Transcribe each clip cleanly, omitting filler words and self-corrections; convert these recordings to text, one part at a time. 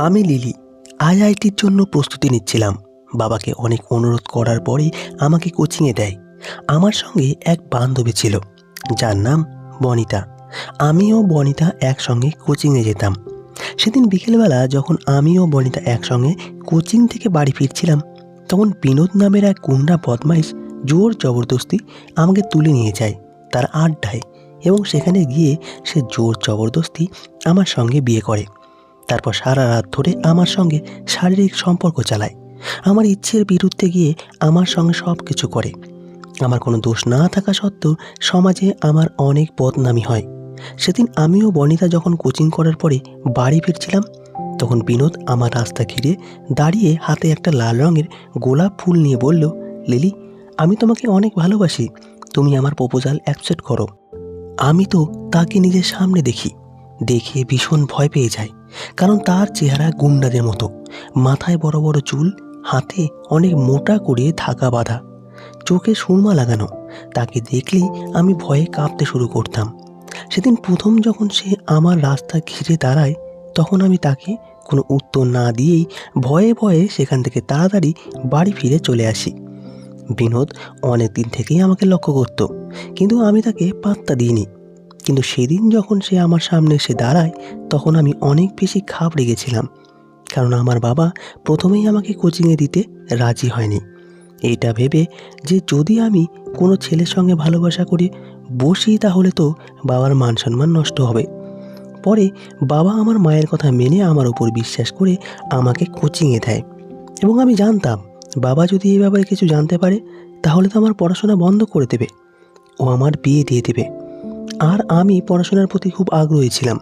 আমি লিলি আইআইটির জন্য প্রস্তুতি নিচ্ছিলাম। বাবাকে অনেক অনুরোধ করার পরে আমাকে কোচিংয়ে দেয়। আমার সঙ্গে এক বান্ধবী ছিল যার নাম বনিতা। আমিও বনিতা একসঙ্গে কোচিংয়ে যেতাম। সেদিন বিকেলবেলা যখন আমিও বনিতা একসঙ্গে কোচিং থেকে বাড়ি ফিরছিলাম, তখন বিনোদ নামের এক গুন্ডা বদমাইশ জোর জবরদস্তি আমাকে তুলে নিয়ে যায় তার আড্ডায়, এবং সেখানে গিয়ে সে জোর জবরদস্তি আমার সঙ্গে বিয়ে করে। তারপর সারা রাত ধরে আমার সঙ্গে শারীরিক সম্পর্ক চালায়। আমার ইচ্ছের বিরুদ্ধে গিয়ে আমার সঙ্গে সব কিছু করে। আমার কোনো দোষ না থাকা সত্ত্বেও সমাজে আমার অনেক বদনামি হয়। সেদিন আমিও বনিতা যখন কোচিং করার পরে বাড়ি ফিরছিলাম, তখন বিনোদ আমার রাস্তা ঘিরে দাঁড়িয়ে হাতে একটা লাল রঙের গোলাপ ফুল নিয়ে বলল, লিলি, আমি তোমাকে অনেক ভালোবাসি, তুমি আমার প্রপোজাল অ্যাকসেপ্ট করো। আমি তো তাকে নিজের সামনে দেখে ভীষণ ভয় পেয়ে যাই, কারণ তার চেহারা গুন্ডাদের মতো, মাথায় বড় বড় চুল, হাতে অনেক মোটা করে ধাগা বাঁধা, চোখে সুরমা লাগানো। তাকে দেখলেই আমি ভয়ে কাঁপতে শুরু করতাম। সেদিন প্রথম যখন সে আমার রাস্তা ঘিরে দাঁড়ায়, তখন আমি তাকে কোনো উত্তর না দিয়েই ভয়ে ভয়ে সেখান থেকে তাড়াতাড়ি বাড়ি ফিরে চলে আসি। বিনোদ অনেক দিন থেকেই আমাকে লক্ষ্য করত, কিন্তু আমি তাকে পাত্তা দিইনি। কিন্তু সেদিন যখন সে আমার সামনে এসে দাঁড়ায়, তখন আমি অনেক বেশি ঘাবড়ে গেছিলাম, কারণ আমার বাবা প্রথমেই আমাকে কোচিংয়ে দিতে রাজি হয়নি, এইটা ভেবে যে যদি আমি কোনো ছেলের সঙ্গে ভালোবাসা করে বসি তাহলে তো বাবার মান সম্মান নষ্ট হবে। পরে বাবা আমার মায়ের কথা মেনে আমার উপর বিশ্বাস করে আমাকে কোচিংয়ে দেয়, এবং আমি জানতাম বাবা যদি এই ব্যাপারে কিছু জানতে পারে তাহলে তো আমার পড়াশোনা বন্ধ করে দেবে, ও আমার বিয়ে দিয়ে দেবে। আর আমি পড়াশোনার প্রতি খুব আগ্রহী ছিলাম।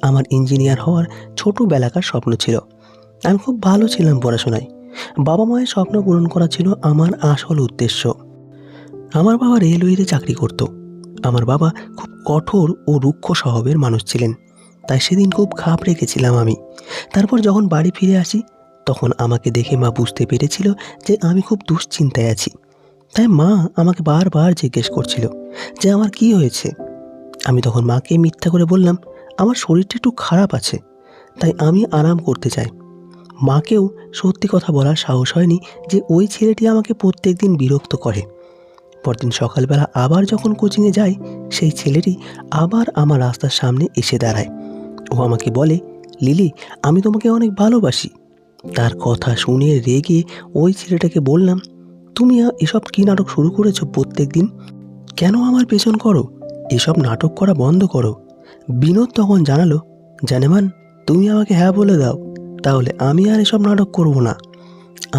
আমার ইঞ্জিনিয়ার হওয়ার ছোটোবেলাকার স্বপ্ন ছিল। আমি খুব ভালো ছিলাম পড়াশোনায়। বাবা মায়ের স্বপ্ন পূরণ করা ছিল আমার আসল উদ্দেশ্য। আমার বাবা রেলওয়েতে চাকরি করত। আমার বাবা খুব কঠোর ও রুক্ষ স্বভাবের মানুষ ছিলেন, তাই সেদিন খুব ঘাবড়ে গেছিলাম আমি। তারপর যখন বাড়ি ফিরে আসি, তখন আমাকে দেখে মা বুঝতে পেরেছিল যে আমি খুব দুশ্চিন্তায় আছি। তাই মা আমাকে বারবার জিজ্ঞেস করছিল যে আমার কি হয়েছে। আমি তখন মাকে মিথ্যা করে বললাম আমার শরীরটা একটু খারাপ আছে, তাই আমি আরাম করতে চাই। মাকেও সত্যি কথা বলার সাহস হয়নি যে ওই ছেলেটি আমাকে প্রত্যেক দিন বিরক্ত করে। পরদিন সকালবেলা আবার যখন কোচিংয়ে যাই, সেই ছেলেটি আবার আমার রাস্তার সামনে এসে দাঁড়ায়। ও আমাকে বলে, লিলি, আমি তোমাকে অনেক ভালোবাসি। তার কথা শুনে রেগে ওই ছেলেটাকে বললাম, তুমি এসব কী নাটক শুরু করেছো প্রত্যেক দিন? কেন আমার পেছন করো? এসব নাটক করা বন্ধ করো। বিনোদ তখন জানালো, জানেমান, তুমি আমাকে হ্যাঁ বলে দাও, তাহলে আমি আর এসব নাটক করব না।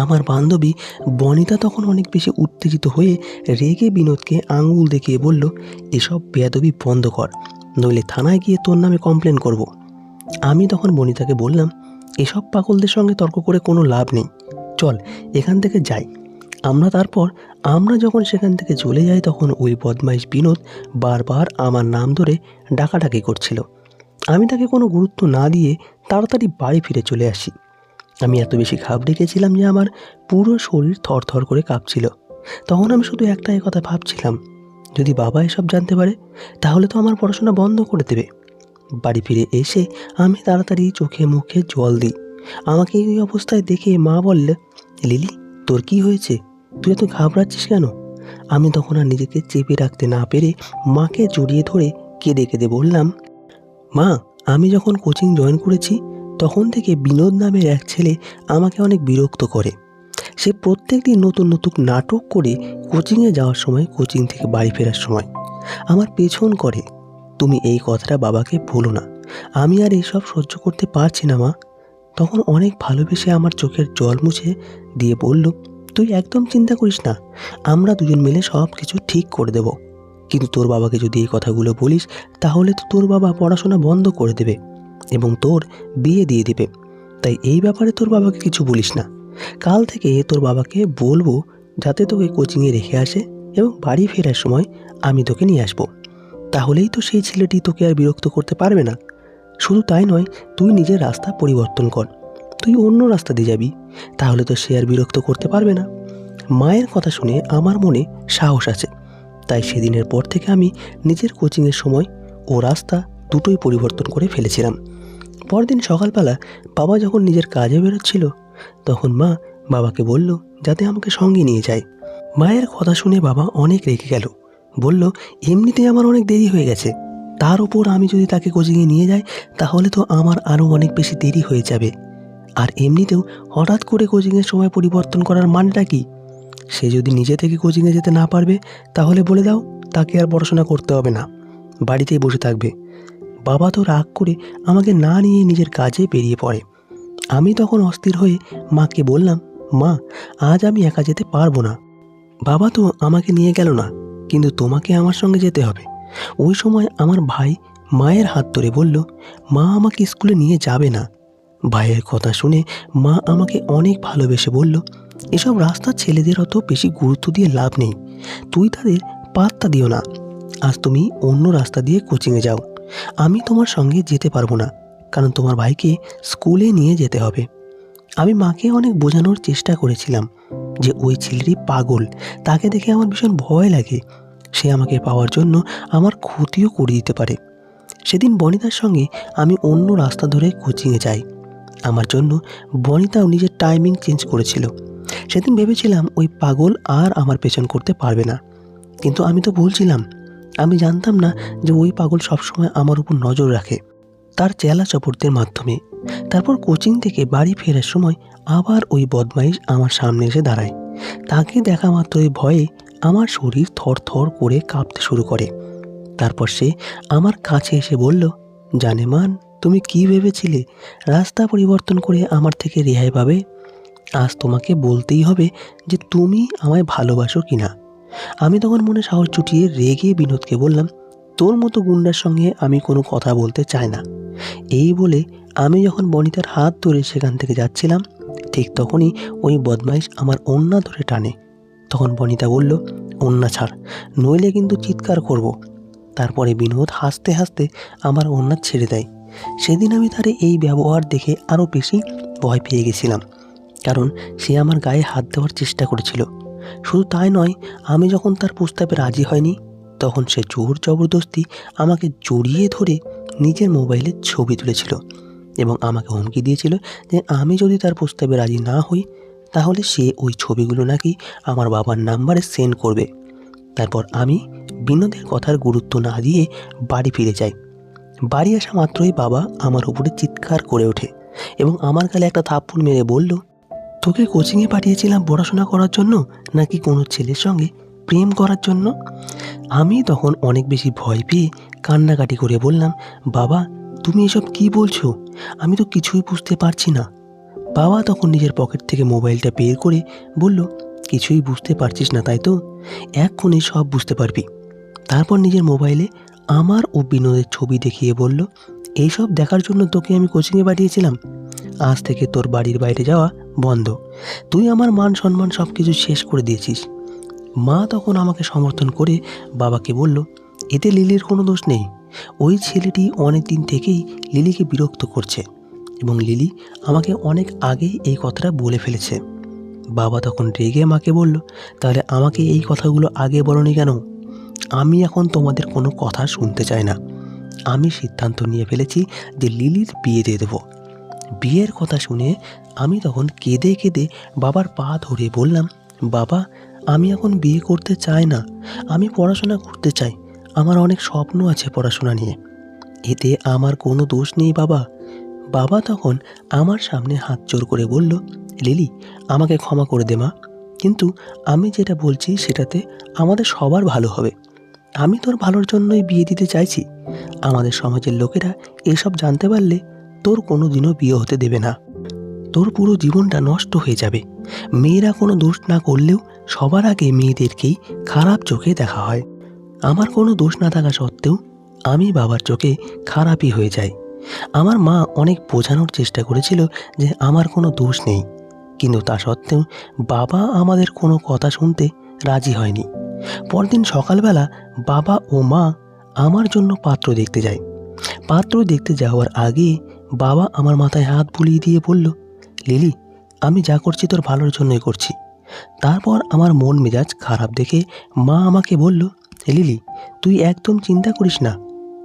আমার বান্ধবী বনিতা তখন অনেক বেশি উত্তেজিত হয়ে রেগে বিনোদকে আঙুল দেখিয়ে বলল, এসব বেয়াদবি বন্ধ কর, নইলে থানায় গিয়ে তোর নামে কমপ্লেন করব। আমি তখন বনিতাকে বললাম, এসব পাগলদের সঙ্গে তর্ক করে কোনো লাভ নেই, চল এখান থেকে যাই। আমরা যখন সেখান থেকে চলে যাই, তখন ওই বদমাইশ বিনোদ বারবার আমার নাম ধরে ডাকাডাকি করছিল। আমি তাকে কোনো গুরুত্ব না দিয়ে তাড়াতাড়ি বাড়ি ফিরে চলে আসি। আমি এত বেশি ঘাবড়ে গেছিলাম যে আমার পুরো শরীর থরথর করে কাঁপছিল। তখন আমি শুধু একটাই কথা ভাবছিলাম, যদি বাবা এসব জানতে পারে তাহলে তো আমার পড়াশোনা বন্ধ করে দেবে। বাড়ি ফিরে এসে আমি তাড়াতাড়ি চোখে মুখে জল দিই। আমাকে এই অবস্থায় দেখে মা বললে, লিলি, তোর কি হয়েছে? তুই এত ঘাবড়াচ্ছিস কেন? আমি তখন আর নিজেকে চেপে রাখতে না পেরে মাকে জড়িয়ে ধরে কেঁদে কেঁদে বললাম, মা, আমি যখন কোচিং জয়েন করেছি তখন থেকে বিনোদ নামের এক ছেলে আমাকে অনেক বিরক্ত করে। সে প্রত্যেক দিন নতুন নতুন নাটক করে কোচিংয়ে যাওয়ার সময়, কোচিং থেকে বাড়ি ফেরার সময় আমার পেছন করে। তুমি এই কথাটা বাবাকে বলো না, আমি আর এইসব সহ্য করতে পারছি না মা। তখন অনেক ভালোবেসে আমার চোখের জল মুছে দিয়ে বলল, তুই একদম চিন্তা করিস না, আমরা দুজন মিলে সব কিছু ঠিক করে দেব। কিন্তু তোর বাবাকে যদি এই কথাগুলো বলিস তাহলে তো তোর বাবা পড়াশোনা বন্ধ করে দেবে এবং তোর বিয়ে দিয়ে দেবে। তাই এই ব্যাপারে তোর বাবাকে কিছু বলিস না। কাল থেকে তোর বাবাকে বলবো যাতে তোকে কোচিংয়ে রেখে আসে এবং বাড়ি ফেরার সময় আমি তোকে নিয়ে আসবো। তাহলেই তো সেই ছেলেটি তোকে আর বিরক্ত করতে পারবে না। শুধু তাই নয়, তুই নিজের রাস্তা পরিবর্তন কর, তুই অন্য রাস্তা দিয়ে যাবি, তাহলে তো সে আর বিরক্ত করতে পারবে না। মায়ের কথা শুনে আমার মনে সাহস আছে, তাই সেদিনের পর থেকে আমি নিজের কোচিংয়ের সময় ও রাস্তা দুটোই পরিবর্তন করে ফেলেছিলাম। পরদিন সকালবেলা বাবা যখন নিজের কাজে বেরোচ্ছিল, তখন মা বাবাকে বলল যাতে আমাকে সঙ্গে নিয়ে যায়। মায়ের কথা শুনে বাবা অনেক রেগে গেল, বলল এমনিতেই আমার অনেক দেরি হয়ে গেছে, তার উপর আমি যদি তাকে কোচিংয়ে নিয়ে যাই তাহলে তো আমার আরও অনেক বেশি দেরি হয়ে যাবে। আর এমনিতেও হঠাৎ করে কোচিংয়ের সময় পরিবর্তন করার মানেটা কি? সে যদি নিজে থেকে কোচিংয়ে যেতে না পারবে তাহলে বলে দাও তাকে আর পড়াশোনা করতে হবে না, বাড়িতেই বসে থাকবে। বাবা তো রাগ করে আমাকে না নিয়ে নিজের কাজে বেরিয়ে পড়ে। আমি তখন অস্থির হয়ে মাকে বললাম, মা আজ আমি একা যেতে পারবো না। বাবা তো আমাকে নিয়ে গেল না, কিন্তু তোমাকে আমার সঙ্গে যেতে হবে। ওই সময় আমার ভাই মায়ের হাত ধরে বলল, মা আমাকে স্কুলে নিয়ে যাবে না। ভাইয়ের কথা শুনে মা আমাকে অনেক ভালোবেসে বলল, এসব রাস্তার ছেলেদের অত বেশি গুরুত্ব দিয়ে লাভ নেই, তুই তাদের পাত্তা দিও না। আজ তুমি অন্য রাস্তা দিয়ে কোচিংয়ে যাও, আমি তোমার সঙ্গে যেতে পারবো না, কারণ তোমার ভাইকে স্কুলে নিয়ে যেতে হবে। আমি মাকে অনেক বোঝানোর চেষ্টা করেছিলাম যে ওই ছেলেটি পাগল, তাকে দেখে আমার ভীষণ ভয় লাগে, সে আমাকে পাওয়ার জন্য আমার ক্ষতিও করে দিতে পারে। সেদিন বনিতার সঙ্গে আমি অন্য রাস্তা ধরে কোচিংয়ে যাই। আমার জন্য বনিতাও নিজের টাইমিং চেঞ্জ করেছিল। সেদিন ভেবেছিলাম ওই পাগল আর আমার পেছন করতে পারবে না, কিন্তু আমি তো ভুলছিলাম। আমি জানতাম না যে ওই পাগল সবসময় আমার উপর নজর রাখে, তার চেলা চপড়দের মাধ্যমে। তারপর কোচিং থেকে বাড়ি ফেরার সময় আবার ওই বদমাইশ আমার সামনে এসে দাঁড়ায়। তাকে দেখা মাত্রই ভয়ে আমার শরীর থরথর করে কাঁপতে শুরু করে। তারপর সে আমার কাছে এসে বলল, জানেমান, তুমি কি ভেবেছিলে রাস্তা পরিবর্তন করে আমার থেকে রেহাই পাবে? আজ তোমাকে বলতেই হবে যে তুমি আমায় ভালোবাসো কিনা। আমি তখন মনে সাহস জুটিয়ে রেগে বিনোদকে বললাম, তোর মতো গুন্ডার সঙ্গে আমি কোনো কথা বলতে চাই না। এই বলে আমি যখন বনিতার হাত ধরে সেখান থেকে যাচ্ছিলাম, ঠিক তখনই ওই বদমাইশ আমার ওড়না ধরে টানে। তখন বনিতা বলল, ওড়না ছাড়, নইলে কিন্তু চিৎকার করব। তারপরে বিনোদ হাসতে হাসতে আমার ওড়না ছেড়ে দেয়। সেদিন আমি তার এই ব্যবহার দেখে আরও বেশি ভয় পেয়ে গেছিলাম, কারণ সে আমার গায়ে হাত দেওয়ার চেষ্টা করেছিল। শুধু তাই নয়, আমি যখন তার প্রস্তাবে রাজি হয়নি, তখন সে জোর জবরদস্তি আমাকে জড়িয়ে ধরে নিজের মোবাইলে ছবি তুলেছিল এবং আমাকে হুমকি দিয়েছিল যে আমি যদি তার প্রস্তাবে রাজি না হই তাহলে সে ওই ছবিগুলো নাকি আমার বাবার নাম্বারে সেন্ড করবে। তারপর আমি বিনোদের কথার গুরুত্ব না দিয়ে বাড়ি ফিরে যাই। বাড়ি আসা মাত্রই বাবা আমার উপরে চিৎকার করে ওঠে এবং আমার গালে একটা থাপ্পড় মেরে বলল, তোকে কোচিংয়ে পাঠিয়েছিলাম পড়াশোনা করার জন্য নাকি কোনো ছেলের সঙ্গে প্রেম করার জন্য? আমি তখন অনেক বেশি ভয় পেয়ে কান্নাকাটি করে বললাম, বাবা তুমি এসব কি বলছো? আমি তো কিছুই বুঝতে পারছি না। বাবা তখন নিজের পকেট থেকে মোবাইলটা বের করে বলল, কিছুই বুঝতে পারছিস না তাই তো, এক্ষুনি সব বুঝতে পারবি। তারপর নিজের মোবাইলে আমার ও বিনোদের ছবি দেখিয়ে বলল, এইসব দেখার জন্য তোকে আমি কোচিংয়ে পাঠিয়েছিলাম। আজ থেকে তোর বাড়ির বাইরে যাওয়া বন্ধ, তুই আমার মান সম্মান সব কিছু শেষ করে দিয়েছিস। মা তখন আমাকে সমর্থন করে বাবাকে বলল, এতে লিলির কোনো দোষ নেই, ওই ছেলেটি অনেক দিন থেকেই লিলিকে বিরক্ত করছে এবং লিলি আমাকে অনেক আগেই এই কথাটা বলে ফেলেছে। বাবা তখন রেগে মাকে বলল, তাহলে আমাকে এই কথাগুলো আগে বলোনি কেন? আমি এখন তোমাদের কোনো কথা শুনতে চাই না। আমি সিদ্ধান্ত নিয়ে ফেলেছি যে লিলির বিয়ে দিয়ে দেবো। বিয়ের কথা শুনে আমি তখন কেঁদে কেঁদে বাবার পা ধরে বললাম, বাবা আমি এখন বিয়ে করতে চাই না, আমি পড়াশোনা করতে চাই, আমার অনেক স্বপ্ন আছে পড়াশোনা নিয়ে, এতে আমার কোনো দোষ নেই বাবা। বাবা তখন আমার সামনে হাত জোর করে বলল, লিলি আমাকে ক্ষমা করে দে মা, কিন্তু আমি যেটা বলছি সেটাতে আমাদের সবার ভালো হবে। আমি তোর ভালোর জন্যই বিয়ে দিতে চাইছি। আমাদের সমাজের লোকেরা এসব জানতে পারলে তোর কোনো দিনও বিয়ে হতে দেবে না, তোর পুরো জীবনটা নষ্ট হয়ে যাবে। মেয়েরা কোনো দোষ না করলেও সবার আগে মেয়েদেরকেই খারাপ চোখে দেখা হয়। আমার কোনো দোষ না থাকা সত্ত্বেও আমি বাবার চোখে খারাপই হয়ে যাই। আমার মা অনেক বোঝানোর চেষ্টা করেছিল যে আমার কোনো দোষ নেই, কিন্তু তা সত্ত্বেও বাবা আমাদের কোনো কথা শুনতে রাজি হয়নি। পরদিন সকালবেলা বাবা ও মা আমার জন্য পাত্র দেখতে যায়। পাত্র দেখতে যাওয়ার আগে বাবা আমার মাথায় হাত বুলিয়ে দিয়ে বলল, লিলি আমি যা করছি তোর ভালোর জন্যই করছি। তারপর আমার মন মেজাজ খারাপ দেখে মা আমাকে বলল, লিলি তুই একদম চিন্তা করিস না,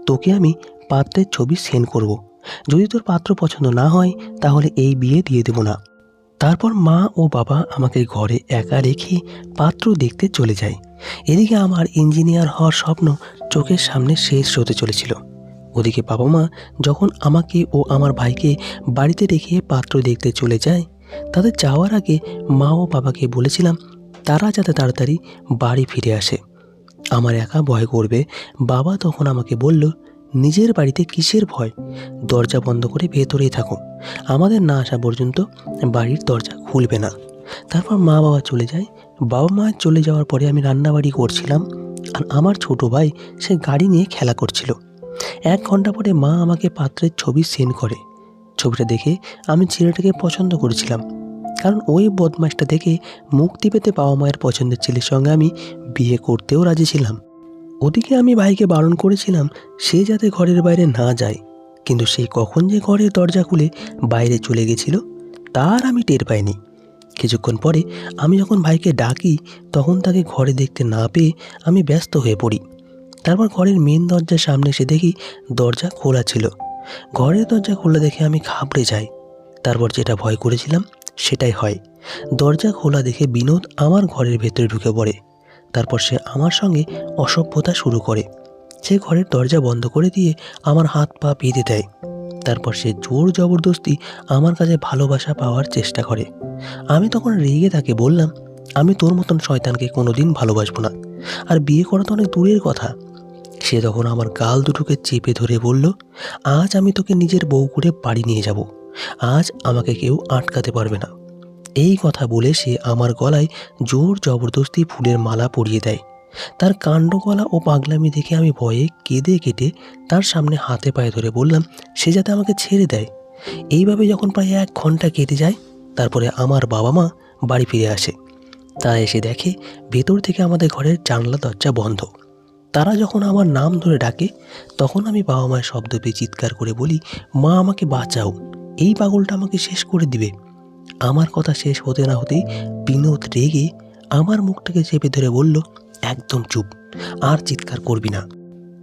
তোকে আমি পাত্রের ছবি সেন্ড করব, যদি তোর পাত্র পছন্দ না হয় তাহলে এই বিয়ে দিয়ে দেব না। তারপর মা ও বাবা আমাকে ঘরে একা রেখে পাত্র দেখতে চলে যায়। এদিকে আমার ইঞ্জিনিয়ার হওয়ার স্বপ্ন চোখের সামনে শেষ হতে চলেছিল। ওদিকে বাবা মা যখন আমাকে ও আমার ভাইকে বাড়িতে রেখে পাত্র দেখতে চলে যায়, তাদের যাওয়ার আগে মা ও বাবাকে বলেছিলাম তারা যাতে তাড়াতাড়ি বাড়ি ফিরে আসে। আমার একা ভয় করবে। বাবা তখন আমাকে বলল, নিজের বাড়িতে কিসের ভয়, দরজা বন্ধ করে ভেতরেই থাকো, আমাদের না আসা পর্যন্ত বাড়ির দরজা খুলবে না। তারপর মা বাবা চলে যায়। বাবা মা চলে যাওয়ার পরে আমি রান্নাবাড়ি করছিলাম, আর আমার ছোট ভাই সে গাড়ি নিয়ে খেলা করছিল। 1 ঘন্টা পরে মা আমাকে পাত্রের ছবি সেন্ড করে। ছবিটা দেখে আমি ছেলেটাকে পছন্দ করেছিলাম, কারণ ওই বদমাশটা দেখে মুক্তি পেতে বাবা মায়ের পছন্দের ছেলের সঙ্গে আমি বিয়ে করতেও রাজি ছিলাম। ওদিকে আমি ভাইকে বারণ করেছিলাম সে যাতে ঘরের বাইরে না যায়, কিন্তু সে কখন যে ঘরের দরজা খুলে বাইরে চলে গেছিল তার আমি টের পাইনি। কিছুক্ষণ পরে আমি যখন ভাইকে ডাকি তখন তাকে ঘরে দেখতে না পেয়ে আমি ব্যস্ত হয়ে পড়ি। তারপর ঘরের মেন দরজার সামনে এসে দেখি দরজা খোলা ছিল। ঘরের দরজা খোলা দেখে আমি ঘাবড়ে যাই। তারপর যেটা ভয় করেছিলাম সেটাই হয়। দরজা খোলা দেখে বিনোদ আমার ঘরের ভেতরে ঢুকে পড়ে। তারপর সে আমার সঙ্গে অসভ্যতা শুরু করে। সে ঘরের দরজা বন্ধ করে দিয়ে আমার হাত পা বেঁধে দেয়। তারপর সে জোর জবরদস্তি আমার কাছে ভালোবাসা পাওয়ার চেষ্টা করে। আমি তখন রেগে তাকে বললাম, আমি তোর মতন শয়তানকে কোনোদিন ভালোবাসবো না, আর বিয়ে করা তো অনেক দূরের কথা। সে তখন আমার গাল দুটোকে চেপে ধরে বলল, আজ আমি তোকে নিজের বউ করে বাড়ি নিয়ে যাব, আজ আমাকে কেউ আটকাতে পারবে না। এই কথা বলে সে আমার গলায় জোর জবরদস্তি ফুলের মালা পরিয়ে দেয়। তার কাণ্ড গলা ও পাগলামি দেখে আমি ভয়ে কেঁদে কেটে তার সামনে হাতে পায়ে ধরে বললাম সে যাতে আমাকে ছেড়ে দেয়। এইভাবে যখন প্রায় 1 ঘন্টা কেটে যায়, তারপরে আমার বাবা মা বাড়ি ফিরে আসে। তারা এসে দেখে ভেতর থেকে আমাদের ঘরের জানলা দরজা বন্ধ। তারা যখন আমার নাম ধরে ডাকে তখন আমি বাবা মায়ের শব্দ পেয়ে চিৎকার করে বলি, মা আমাকে বাঁচাও, এই পাগলটা আমাকে শেষ করে দিবে। আমার কথা শেষ হতে না হতেই বিনোদ রেগে আমার মুখটাকে চেপে ধরে বলল, একদম চুপ, আর চিৎকার করবি না।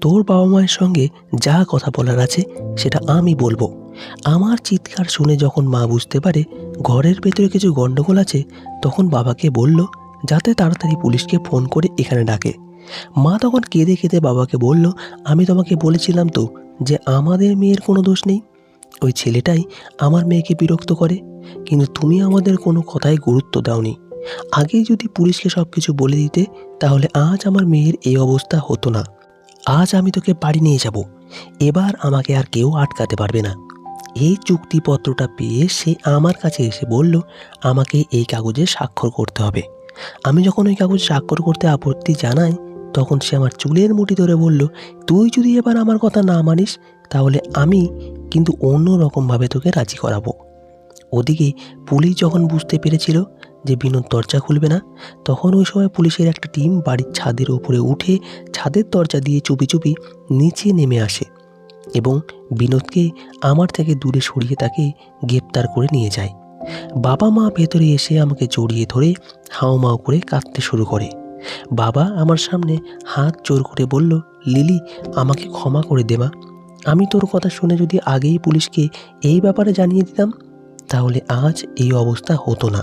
তোর বাবা মায়ের সঙ্গে যা কথা বলার আছে সেটা আমি বলবো। আমার চিৎকার শুনে যখন মা বুঝতে পারে ঘরের ভেতরে কিছু গন্ডগোল আছে, তখন বাবাকে বলল যাতে তাড়াতাড়ি পুলিশকে ফোন করে এখানে ডাকে। মা তখন কেঁদে কেঁদে বাবাকে বলল, আমি তোমাকে বলেছিলাম তো যে আমাদের মেয়ের কোনো দোষ নেই, ওই ছেলেটাই আমার মেয়েকে বিরক্ত করে, কিন্তু তুমি আমাদের কোনো কথায় গুরুত্ব দাওনি। আগে যদি পুলিশকে সব কিছু বলে দিতে তাহলে আজ আমার মেয়ের এই অবস্থা হতো না। আজ আমি তোকে বাড়ি নিয়ে যাব, এবার আমাকে আর কেউ আটকাতে পারবে না। এই চুক্তিপত্রটা পেয়ে সে আমার কাছে এসে বলল আমাকে এই কাগজে স্বাক্ষর করতে হবে। আমি যখন ওই কাগজে স্বাক্ষর করতে আপত্তি জানাই তখন সে আমার চুলের মুঠি ধরে বলল, তুই যদি এবার আমার কথা না মানিস তাহলে আমি কিন্তু অন্য রকমভাবে তোকে রাজি করাবো। ওদিকে পুলিশ যখন বুঝতে পেরেছিল যে বিনোদ দরজা খুলবে না, তখন ওই সময় পুলিশের একটা টিম বাড়ির ছাদের উপরে উঠে ছাদের দরজা দিয়ে চুপি চুপি নিচে নেমে আসে এবং বিনোদকে আমার থেকে দূরে সরিয়ে তাকে গ্রেপ্তার করে নিয়ে যায়। বাবা মা ভেতরে এসে আমাকে জড়িয়ে ধরে হাউমাউ করে কাঁদতে শুরু করে। বাবা আমার সামনে হাত জোর করে বলল, লিলি, আমাকে ক্ষমা করে দে মা, আমি তোর কথা শুনে যদি আগেই পুলিশকে এই ব্যাপারে জানিয়ে দিতাম তাহলে আজ এই অবস্থা হতো না।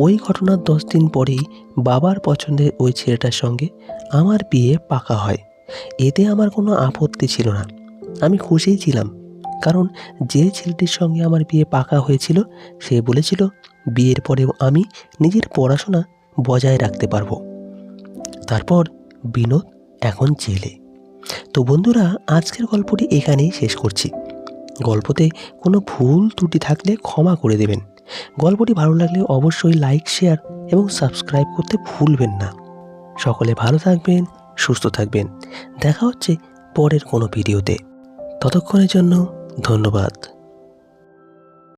ওই ঘটনার 10 দিন পরেই বাবার পছন্দের ওই ছেলেটার সঙ্গে আমার বিয়ে পাকা হয়। এতে আমার কোনো আপত্তি ছিল না, আমি খুশিই ছিলাম, কারণ যে ছেলেটির সঙ্গে আমার বিয়ে পাকা হয়েছিল সে বলেছিল বিয়ের পরেও আমি নিজের পড়াশোনা বজায় রাখতে পারবো। তারপর বিনোদ এখন জেলে। তো বন্ধুরা, আজকের গল্পটি এখানেই শেষ করছি। গল্পতে কোনো ভুল ত্রুটি থাকলে ক্ষমা করে দেবেন। গল্পটি ভালো লাগলে অবশ্যই লাইক, শেয়ার এবং সাবস্ক্রাইব করতে ভুলবেন না। সকলে ভালো থাকবেন, সুস্থ থাকবেন। দেখা হচ্ছে পরের কোনো ভিডিওতে। ততক্ষণের জন্য ধন্যবাদ।